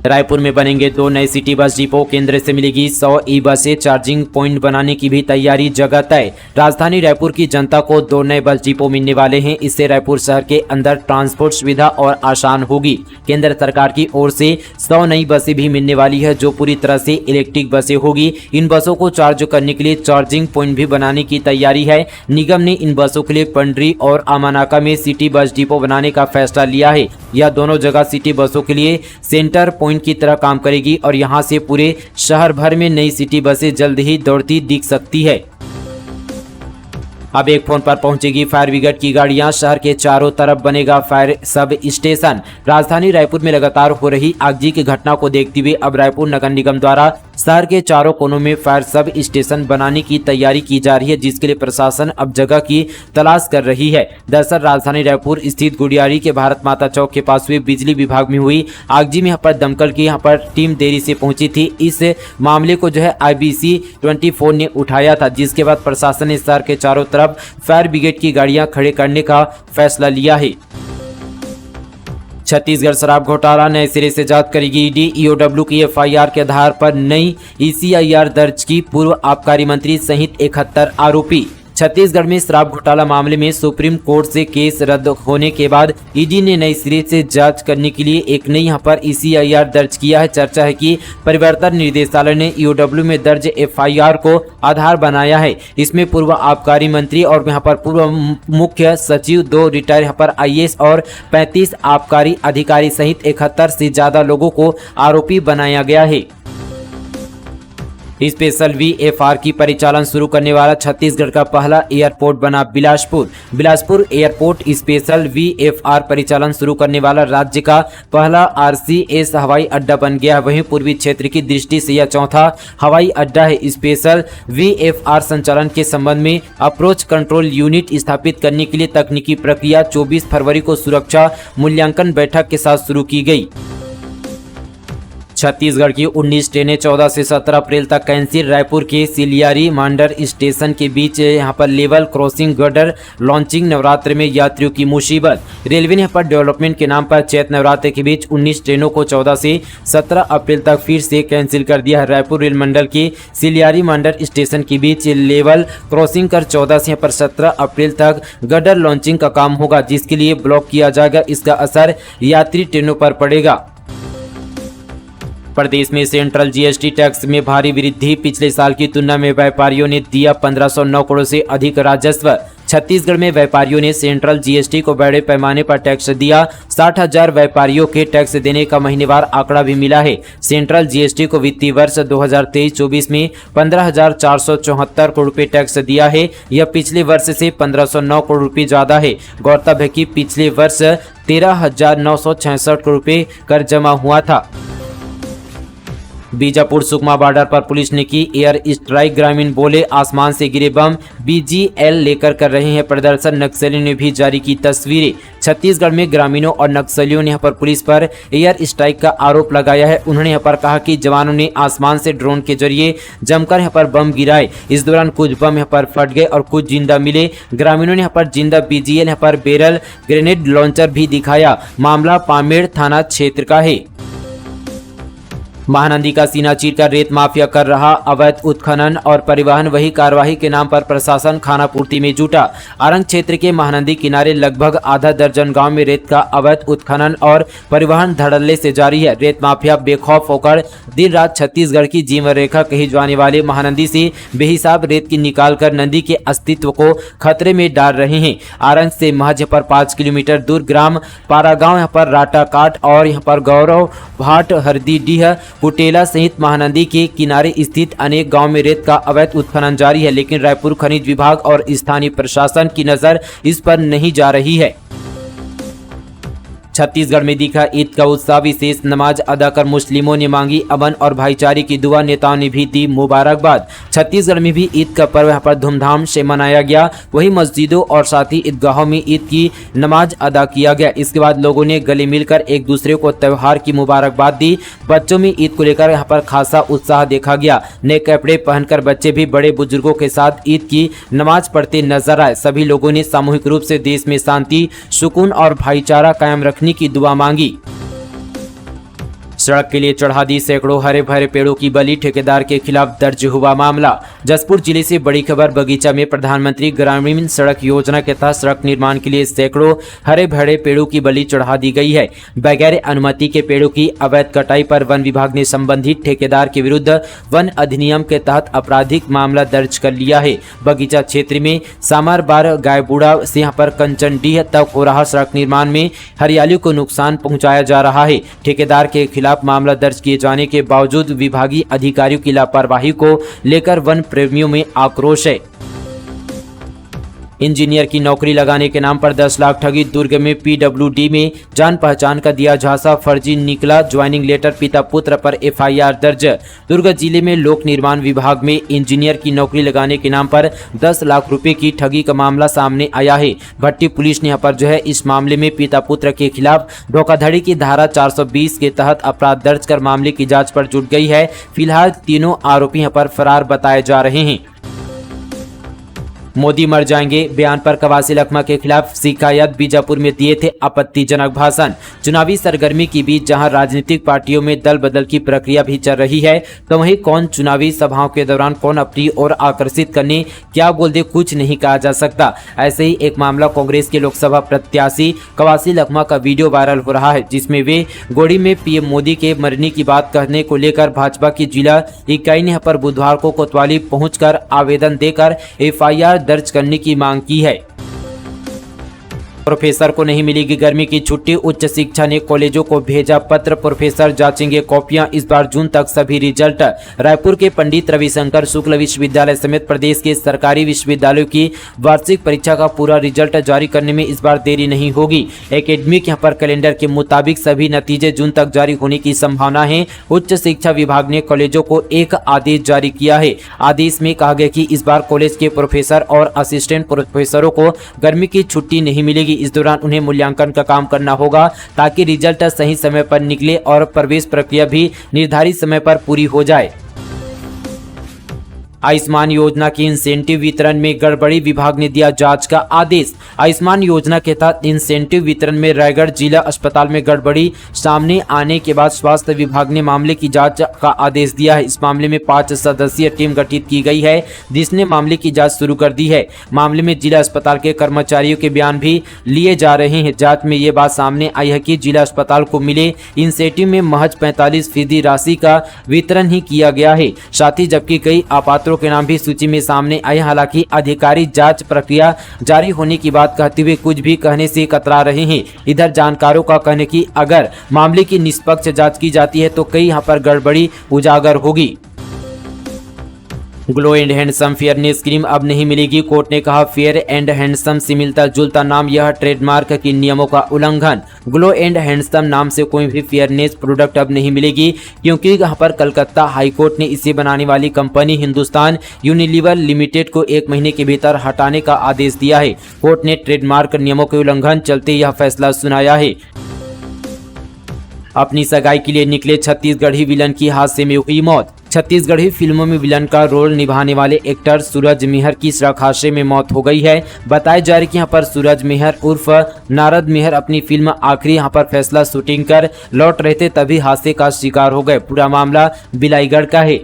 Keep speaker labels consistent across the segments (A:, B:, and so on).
A: रायपुर में बनेंगे 2 नए सिटी बस डिपो। केंद्र से मिलेगी 100 ई बसें। चार्जिंग पॉइंट बनाने की भी तैयारी, जगह तय। राजधानी रायपुर की जनता को 2 नए बस डिपो मिलने वाले हैं। इससे रायपुर शहर के अंदर ट्रांसपोर्ट सुविधा और आसान होगी। केंद्र सरकार की ओर से 100 नई बसें भी मिलने वाली है, जो पूरी तरह से इलेक्ट्रिक बसें होगी। इन बसों को चार्ज करने के लिए चार्जिंग पॉइंट भी बनाने की तैयारी है। निगम ने इन बसों के लिए पंडरी और आमानाका में सिटी बस डिपो बनाने का फैसला लिया है। यह दोनों जगह सिटी बसों के लिए सेंटर पॉइंट की तरह काम करेगी और यहां से पूरे शहर भर में नई सिटी बसें जल्द ही दौड़ती दिख सकती है। अब एक फोन पर पहुंचेगी फायर ब्रिगेड की गाड़ियां। शहर के चारों तरफ बनेगा फायर सब स्टेशन। राजधानी रायपुर में लगातार हो रही आगजनी की घटना को देखते हुए अब रायपुर नगर निगम द्वारा शहर के चारों कोनों में फायर सब स्टेशन बनाने की तैयारी की जा रही है, जिसके लिए प्रशासन अब जगह की तलाश कर रही है। दरअसल राजधानी रायपुर स्थित गुडियारी के भारत माता चौक के पास हुए बिजली विभाग में हुई आगजनी में यहाँ पर दमकल की टीम देरी से पहुंची थी। इस मामले को IBC 24 ने उठाया था, जिसके बाद प्रशासन ने शहर के चारों तरफ फायर ब्रिगेड की गाड़ियां खड़े करने का फैसला लिया है। छत्तीसगढ़ शराब घोटाला नए सिरे से जांच करेगी ईडी। EOW की FIR के आधार पर नई ECIR दर्ज की। पूर्व आबकारी मंत्री सहित 71 आरोपी। छत्तीसगढ़ में शराब घोटाला मामले में सुप्रीम कोर्ट से केस रद्द होने के बाद ईडी ने नई सिरे से जांच करने के लिए एक नई ECIR दर्ज किया है। चर्चा है कि प्रवर्तन निदेशालय ने EOW में दर्ज FIR को आधार बनाया है। इसमें पूर्व आबकारी मंत्री और पूर्व मुख्य सचिव, 2 रिटायर IAS और 35 आबकारी अधिकारी सहित 71 से ज्यादा लोगों को आरोपी बनाया गया है। स्पेशल VFR की परिचालन शुरू करने वाला छत्तीसगढ़ का पहला एयरपोर्ट बना Bilaspur. Bilaspur airport special VFR परिचालन शुरू करने वाला राज्य का पहला RCS हवाई अड्डा बन गया है। वहीं पूर्वी क्षेत्र की दृष्टि से यह चौथा हवाई अड्डा है। स्पेशल VFR संचालन के संबंध में अप्रोच कंट्रोल यूनिट स्थापित करने के लिए तकनीकी प्रक्रिया 24 फरवरी को सुरक्षा मूल्यांकन बैठक के साथ शुरू की गई। छत्तीसगढ़ की 19 ट्रेनें 14 से 17 अप्रैल तक कैंसिल। रायपुर के सिलियारी मांडर स्टेशन के बीच level crossing girder launching. Navratra में यात्रियों की मुसीबत। रेलवे ने डेवलपमेंट के नाम पर चैत्र नवरात्र के बीच 19 ट्रेनों को 14 से 17 अप्रैल तक फिर से कैंसिल कर दिया है। रायपुर रेल मंडल के सिलियारी मांडर स्टेशन के बीच लेवल क्रॉसिंग कर 14 से 17 अप्रैल तक गर्डर लॉन्चिंग का काम होगा, जिसके लिए ब्लॉक किया जाएगा। इसका असर यात्री ट्रेनों पर पड़ेगा। प्रदेश में सेंट्रल GST टैक्स में भारी वृद्धि। पिछले साल की तुलना में व्यापारियों ने दिया 1509 करोड़ से अधिक राजस्व। छत्तीसगढ़ में व्यापारियों ने सेंट्रल GST को बड़े पैमाने पर टैक्स दिया। 60,000 व्यापारियों के टैक्स देने का महीनेवार आंकड़ा भी मिला है। सेंट्रल GST को वित्तीय वर्ष 2023-24 में 15,474 करोड़ रुपए टैक्स दिया है। यह पिछले वर्ष से 1509 करोड़ रुपए ज्यादा है। गौरतलब है कि पिछले वर्ष 13,966 करोड़ रुपए कर जमा हुआ था। बीजापुर सुकमा बॉर्डर पर पुलिस ने की एयर स्ट्राइक। ग्रामीण बोले आसमान से गिरे बम। BGL लेकर कर रहे हैं प्रदर्शन। नक्सलियों ने भी जारी की तस्वीरें। छत्तीसगढ़ में ग्रामीणों और नक्सलियों ने पुलिस पर एयर स्ट्राइक का आरोप लगाया है। उन्होंने कहा कि जवानों ने आसमान से ड्रोन के जरिए जमकर बम गिराए। इस दौरान कुछ बम फट गए और कुछ जिंदा मिले। ग्रामीणों ने जिंदा BGL बैरल ग्रेनेड लॉन्चर भी दिखाया। मामला पामेड़ थाना क्षेत्र का है। महानंदी का सीना चीरकर रेत माफिया कर रहा अवैध उत्खनन और परिवहन। वही कार्यवाही के नाम पर प्रशासन खानापूर्ति में जुटा। आरंग क्षेत्र के महानंदी किनारे लगभग आधा दर्जन गांव में रेत का अवैध उत्खनन और परिवहन धड़ल्ले से जारी है। रेत माफिया बेखौफ होकर दिन रात छत्तीसगढ़ की जीवन रेखा कही जाने वाले महानंदी से बेहिसाब रेत की निकालकर नदी के अस्तित्व को खतरे में डाल रहे हैं। आरंग से महज 5 किलोमीटर दूर ग्राम पारागांव राटाकाट और गौरव भाट, हरदीडीह, कुटेला सहित महानंदी के किनारे स्थित अनेक गांव में रेत का अवैध उत्खनन जारी है, लेकिन रायपुर खनिज विभाग और स्थानीय प्रशासन की नजर इस पर नहीं जा रही है। छत्तीसगढ़ में दिखा ईद का उत्साह। विशेष नमाज अदा कर मुस्लिमों ने मांगी अमन और भाईचारे की दुआ। नेताओं ने भी दी मुबारकबाद। छत्तीसगढ़ में भी ईद का पर्व यहाँ पर धूमधाम से मनाया गया। वहीं मस्जिदों और साथ ही ईदगाहों में ईद की नमाज अदा किया गया। इसके बाद लोगों ने गले मिलकर एक दूसरे को त्योहार की मुबारकबाद दी। बच्चों में ईद को लेकर यहाँ पर खासा उत्साह देखा गया। नए कपड़े पहनकर बच्चे भी बड़े बुजुर्गों के साथ ईद की नमाज पढ़ते नजर आए। सभी लोगों ने सामूहिक रूप से देश में शांति, सुकून और भाईचारा कायम रखने की दुआ मांगी। सड़क के लिए चढ़ा दी सैकड़ों हरे भरे पेड़ों की बलि, ठेकेदार के खिलाफ दर्ज हुआ मामला। जसपुर जिले से बड़ी खबर। बगीचा में प्रधानमंत्री ग्रामीण सड़क योजना के तहत सड़क निर्माण के लिए सैकड़ों हरे भरे पेड़ों की बलि चढ़ा दी गई है। बगैर अनुमति के पेड़ों की अवैध कटाई पर वन विभाग ने संबंधित ठेकेदार के विरुद्ध वन अधिनियम के तहत आपराधिक मामला दर्ज कर लिया है। बगीचा क्षेत्र में सामरबार गायबूढ़ा से यहाँ पर कंचनडीह तक हो रहा सड़क निर्माण में हरियाली को नुकसान पहुंचाया जा रहा है। ठेकेदार के खिलाफ मामला दर्ज किए जाने के बावजूद विभागीय अधिकारियों की लापरवाही को लेकर वन प्रेमियों में आक्रोश है। इंजीनियर की नौकरी लगाने के नाम पर 10 लाख ठगी। दुर्ग में पीडब्ल्यूडी में जान पहचान का दिया झांसा, फर्जी निकला ज्वाइनिंग लेटर, पिता पुत्र पर एफआईआर दर्ज। दुर्ग जिले में लोक निर्माण विभाग में इंजीनियर की नौकरी लगाने के नाम पर 10 लाख रुपए की ठगी का मामला सामने आया है। भट्टी पुलिस ने यहाँ पर इस मामले में पिता पुत्र के खिलाफ धोखाधड़ी की धारा 420 के तहत अपराध दर्ज कर मामले की जाँच पर जुट गई है। फिलहाल तीनों आरोपी यहाँ पर फरार बताए जा रहे हैं। मोदी मर जाएंगे बयान पर कवासी लखमा के खिलाफ शिकायत। बीजापुर में दिए थे आपत्तिजनक भाषण। चुनावी सरगर्मी के बीच जहां राजनीतिक पार्टियों में दल बदल की प्रक्रिया भी चल रही है, तो वहीं कौन चुनावी सभाओं के दौरान कौन अपनी ओर आकर्षित करने क्या बोल दे कुछ नहीं कहा जा सकता। ऐसे ही एक मामला कांग्रेस के लोकसभा प्रत्याशी कवासी लखमा का वीडियो वायरल हो रहा है, जिसमें वे गोड़ी में पीएम मोदी के मरने की बात कहने को लेकर भाजपा की जिला इकाई ने पर बुधवार को कोतवाली पहुंचकर आवेदन देकर एफआईआर दर्ज करने की मांग की है। प्रोफेसर को नहीं मिलेगी गर्मी की छुट्टी। उच्च शिक्षा ने कॉलेजों को भेजा पत्र, प्रोफेसर जांचेंगे कॉपियां। इस बार जून तक सभी रिजल्ट। रायपुर के पंडित रविशंकर शुक्ल विश्वविद्यालय समेत प्रदेश के सरकारी विश्वविद्यालयों की वार्षिक परीक्षा का पूरा रिजल्ट जारी करने में इस बार देरी नहीं होगी। एकेडमिक यहाँ पर कैलेंडर के मुताबिक सभी नतीजे जून तक जारी होने की संभावना है। उच्च शिक्षा विभाग ने कॉलेजों को एक आदेश जारी किया है। आदेश में कहा गया कि इस बार कॉलेज के प्रोफेसर और असिस्टेंट प्रोफेसरों को गर्मी की छुट्टी नहीं मिलेगी। इस दौरान उन्हें मूल्यांकन का काम करना होगा ताकि रिजल्ट सही समय पर निकले और प्रवेश प्रक्रिया भी निर्धारित समय पर पूरी हो जाए। आयुष्मान योजना के इंसेंटिव वितरण में गड़बड़ी, विभाग ने दिया जांच का आदेश। आयुष्मान योजना के तहत इंसेंटिव वितरण में रायगढ़ जिला अस्पताल में गड़बड़ी सामने आने के बाद स्वास्थ्य विभाग ने मामले की जांच का आदेश दिया है। इस मामले में 5 सदस्यीय टीम गठित की गई है, जिसने मामले की जांच शुरू कर दी है। मामले में जिला अस्पताल के कर्मचारियों के बयान भी लिए जा रहे हैं। जाँच में ये बात सामने आई है कि जिला अस्पताल को मिले इंसेंटिव में महज 45% राशि का वितरण ही किया गया है। साथ ही जबकि कई अपात्र के नाम भी सूची में सामने आए। हालांकि अधिकारी जांच प्रक्रिया जारी होने की बात कहते हुए कुछ भी कहने से कतरा रहे हैं। इधर जानकारों का कहना है कि अगर मामले की निष्पक्ष जांच की जाती है तो कई यहां पर गड़बड़ी उजागर होगी। Glow and handsome fairness cream अब नहीं मिलेगी। कोर्ट ने कहा फेयर एंड हैंडसम से मिलता जुलता नाम, यह ट्रेडमार्क के नियमों का उल्लंघन। ग्लो एंड हैंडसम नाम से कोई भी फेयरनेस प्रोडक्ट अब नहीं मिलेगी, क्योंकि यहाँ पर कलकत्ता हाईकोर्ट ने इसे बनाने वाली कंपनी हिंदुस्तान यूनिलीवर लिमिटेड को 1 महीने के भीतर हटाने का आदेश दिया है। कोर्ट ने ट्रेडमार्क नियमों के उल्लंघन चलते यह फैसला सुनाया है। अपनी सगाई के लिए निकले छत्तीसगढ़ी विलन की हादसे में हुई मौत। छत्तीसगढ़ी फिल्मों में विलन का रोल निभाने वाले एक्टर सूरज मेहर की सड़क हादसे में मौत हो गई है। बताया जा रहा है कि यहाँ पर सूरज मेहर उर्फ नारद मेहर अपनी फिल्म आखिरी यहाँ पर फैसला शूटिंग कर लौट रहे थे, तभी हादसे का शिकार हो गए। पूरा मामला बिलाईगढ़ का है।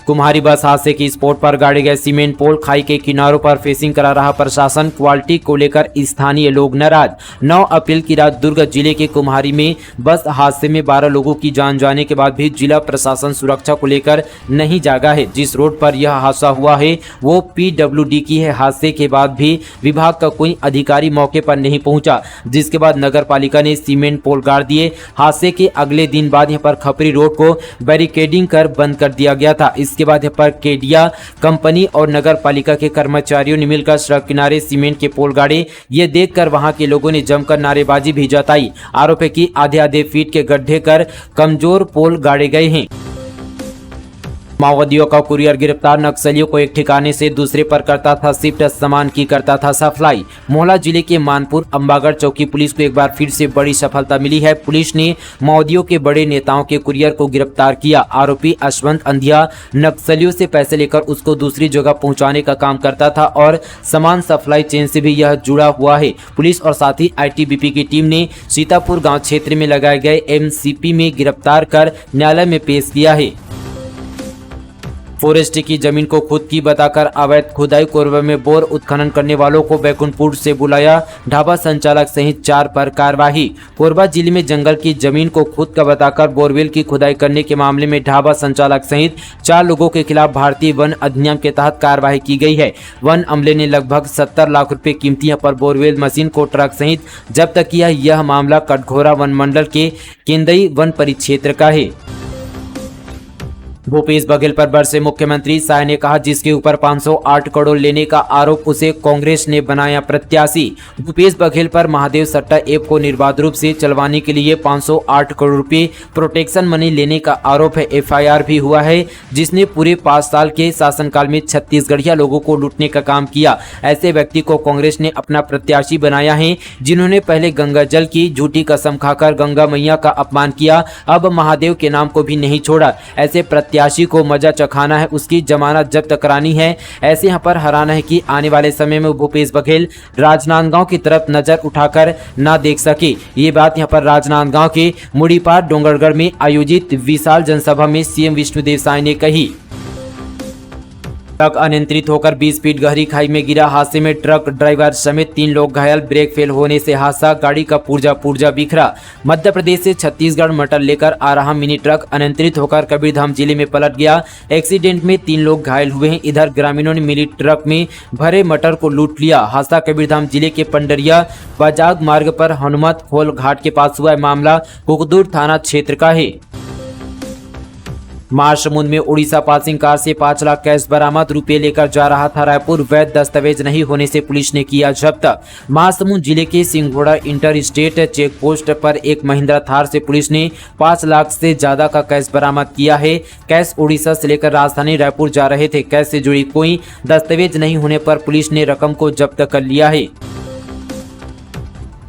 A: कुम्हारी बस हादसे की स्पॉट पर गाड़े गए सीमेंट पोल, खाई के किनारों पर फेसिंग करा रहा प्रशासन। क्वालिटी को लेकर स्थानीय लोग नाराज। 9 अप्रैल की रात दुर्ग जिले के कुम्हारी में बस हादसे में 12 लोगों की जान जाने के बाद भी जिला प्रशासन सुरक्षा को लेकर नहीं जागा है। जिस रोड पर यह हादसा हुआ है वो पीडब्ल्यूडी की है। हादसे के बाद भी विभाग का कोई अधिकारी मौके पर नहीं पहुंचा, जिसके बाद नगर पालिका ने सीमेंट पोल गाड़ दिए। हादसे के अगले दिन बाद यहाँ पर खपरी रोड को बैरिकेडिंग कर बंद कर दिया गया था। इसके बाद यहाँ पर केडिया कंपनी और नगर पालिका के कर्मचारियों ने मिलकर सड़क किनारे सीमेंट के पोल गाड़े। ये देखकर वहां के लोगों ने जमकर नारेबाजी भी जताई। आरोप है कि आधे फीट के गड्ढे कर कमजोर पोल गाड़े गए हैं। माओवादियों का कुरियर गिरफ्तार। नक्सलियों को एक ठिकाने से दूसरे पर करता था शिफ्ट, सामान की करता था सप्लाई। मोहला जिले के मानपुर अंबागढ़ चौकी पुलिस को एक बार फिर से बड़ी सफलता मिली है। पुलिस ने माओवादियों के बड़े नेताओं के कुरियर को गिरफ्तार किया। आरोपी अश्वंत अंधिया नक्सलियों से पैसे लेकर उसको दूसरी जगह पहुंचाने का काम करता था और सामान सप्लाई चेन से भी यह जुड़ा हुआ है। पुलिस और साथ ही ITBP की टीम ने सीतापुर गाँव क्षेत्र में लगाए गए MCP में गिरफ्तार कर न्यायालय में पेश किया है। फॉरेस्ट की जमीन को खुद की बताकर अवैध खुदाई कोरबा में बोर उत्खनन करने वालों को बैकुंठपुर से बुलाया। ढाबा संचालक सहित 4 पर कार्रवाई। कोरबा जिले में जंगल की जमीन को खुद का बताकर बोरवेल की खुदाई करने के मामले में ढाबा संचालक सहित 4 लोगों के खिलाफ भारतीय वन अधिनियम के तहत कार्रवाई की गई है। वन अमले ने लगभग 70 लाख रुपए कीमती पर बोरवेल मशीन को ट्रक सहित जब्त किया। यह मामला कटघोरा वन मंडल के केंद्रीय वन परिक्षेत्र का है। भूपेश बघेल पर बरसे मुख्यमंत्री शाह ने कहा, जिसके ऊपर 508 करोड़ लेने का आरोप, उसे कांग्रेस ने बनाया प्रत्याशी। भूपेश बघेल पर महादेव सट्टा ऐप को निर्बाध रूप से चलवाने के लिए 508 करोड़ रुपए प्रोटेक्शन मनी लेने का आरोप है। FIR भी हुआ है, जिसने पूरे 5 साल के शासनकाल में छत्तीसगढ़िया लोगों को लूटने का काम किया। ऐसे व्यक्ति को कांग्रेस ने अपना प्रत्याशी बनाया है, जिन्होंने पहले गंगा जल की झूठी कसम खाकर गंगा मैया का अपमान किया, अब महादेव के नाम को भी नहीं छोड़ा। ऐसे प्रत्याशी को मजा चखाना है, उसकी जमानत जब्त करानी है। ऐसे यहाँ पर हैरान है कि आने वाले समय में भूपेश बघेल राजनांदगांव की तरफ नजर उठाकर ना देख सके। ये बात यहाँ पर राजनांदगांव के मुड़ीपार डोंगरगढ़ में आयोजित विशाल जनसभा में CM विष्णुदेव साय ने कही। ट्रक अनियंत्रित होकर 20 फीट गहरी खाई में गिरा। हादसे में ट्रक ड्राइवर समेत 3 लोग घायल। ब्रेक फेल होने से हादसा, गाड़ी का पुर्जा बिखरा। मध्य प्रदेश से छत्तीसगढ़ मटर लेकर आ रहा मिनी ट्रक अनियंत्रित होकर कबीरधाम जिले में पलट गया। एक्सीडेंट में 3 लोग घायल हुए हैं। इधर ग्रामीणों ने मिनी ट्रक में भरे मटर को लूट लिया। हादसा कबीरधाम जिले के पंडरिया बाजाग मार्ग पर हनुमत खोल घाट के पास हुआ। मामला कुकदूर थाना क्षेत्र का है। महासमुंद में उड़ीसा पासिंग कार से 5 लाख कैश बरामद। रुपये लेकर जा रहा था रायपुर। वैध दस्तावेज नहीं होने से पुलिस ने किया जब्त। महासमुंद जिले के Singhoda inter state check post पर एक महिंद्रा थार से पुलिस ने 5 लाख से ज्यादा का कैश बरामद किया है। कैश उड़ीसा से लेकर राजधानी रायपुर जा रहे थे। कैश से जुड़ी कोई दस्तावेज नहीं होने पर पुलिस ने रकम को जब्त कर लिया है।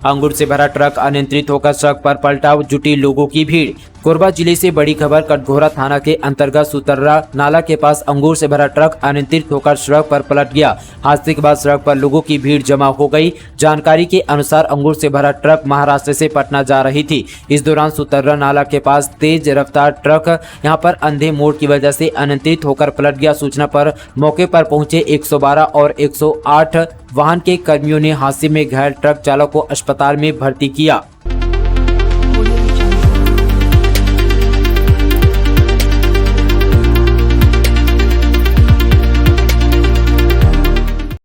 A: अंगूर से भरा ट्रक अनियंत्रित होकर सड़क पर पलटा, जुटी लोगों की भीड़। कोरबा जिले से बड़ी खबर। कटघोरा थाना के अंतर्गत सुतर्रा नाला के पास अंगूर से भरा ट्रक अनियंत्रित होकर सड़क पर पलट गया। हादसे के बाद सड़क पर लोगों की भीड़ जमा हो गई। जानकारी के अनुसार अंगूर से भरा ट्रक महाराष्ट्र से पटना जा रही थी। इस दौरान सुतर्रा नाला के पास तेज रफ्तार ट्रक यहां पर अंधे मोड़ की वजह से अनियंत्रित होकर पलट गया। सूचना पर मौके पर पहुंचे 112 और 108 वाहन के कर्मियों ने हादसे में घायल ट्रक चालक को अस्पताल में भर्ती किया।